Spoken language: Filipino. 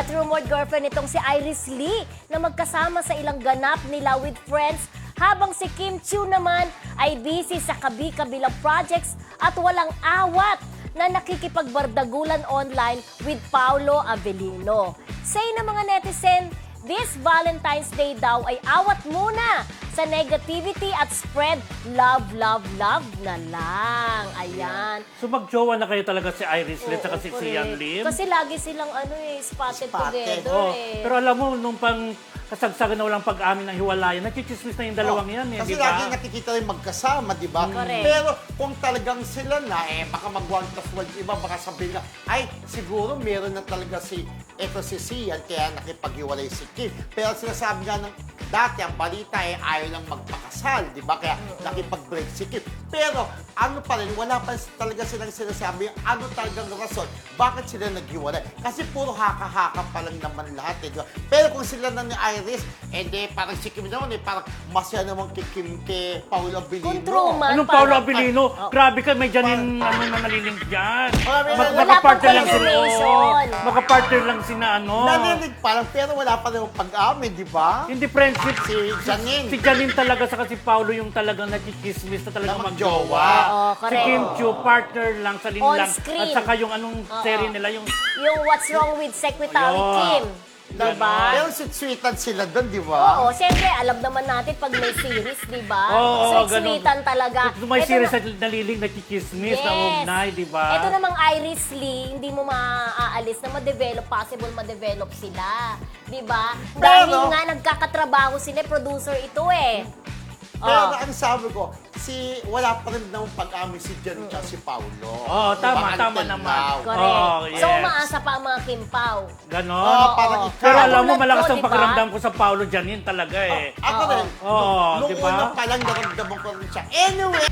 at rumored girlfriend nitong si Iris Lee na magkasama sa ilang ganap nila with friends, habang si Kim Chiu naman ay busy sa kabi-kabilang projects at walang awat na nakikipagbardagulan online with Paolo Avellino. Say ng mga netizen, this Valentine's Day daw ay awat muna sa negativity at spread love, love, love na lang. Ayan. So magjowa na kayo talaga si Iris Lee at si correct. Sian Lim? Kasi lagi silang spotted together Oh, eh. pero alam mo, nung pang kasagsagan na walang pag-amin ng hiwalayan, nagchichismis na yung dalawang yan eh, Kasi di ba? lagi nakikita rin magkasama, di ba? Correct. Pero kung talagang sila na, baka mag-1 plus 1 iba, baka sabihin na, ay, siguro meron na talaga si Sian, kaya nakipag-iwalay si Kim. Pero sinasabi nga ng dati, ang balita ayaw lang magpakasal, di ba? Kaya nakipag-break si Kim. Pero ano pa rin, wala pa talaga silang sinasabi ano talagang rason, bakit sila naghiwalay. Kasi puro haka-haka pa lang naman lahat, di ba? Pero kung sila na ni Iris, parang si Kim naman, parang masaya naman kay Paolo Avellino. Kung true man, Anong Paolo Avellino? Grabe ka, may Janine na naliling dyan. Wala pang Makapartner lang sila. confirmation. Makapartner lang sina Nalilig pa lang, pero wala pa rin pag-amin, di ba? Hindi friendship. Si Janine. Si Janine talaga sa si Paolo yung talagang nakikismis na talagang Na magjowa. magjowa. Oo, Si correct. Kim Chiu, partner lang, sa On lang. screen. At saka yung anong serie nila, yung Yung What's Wrong with Secretary Ayun. Kim. Diba? Pero sweet-sweetan sila doon, di ba? Oo, siyempre, alam naman natin pag may series, di ba? Oo, Sweet-sweetan talaga. Kung may Ito series na- na naliling, nakikismis, na ugnay, di ba? Ito namang Iris Lee, hindi mo maaalis na possible ma-develop sila. Di ba? Dahil nga nagkakatrabaho sila, producer ito eh. Pero ang sabi ko, wala pa rin naman pag-amin si Janine at si Paolo. Oo, tama, Diba? tama Until naman. now. Correct. Oh, So, yes. umaasa pa ang mga Kim Pao. Ganon. Oo, parang Oo. ikaw. Pero alam mo, Katulad malakas ko, ang di ba? pakiramdam ko sa Paolo Janine talaga eh. Ako rin. Oo, Nung diba? una pa lang naramdaman ko rin siya. Anyway,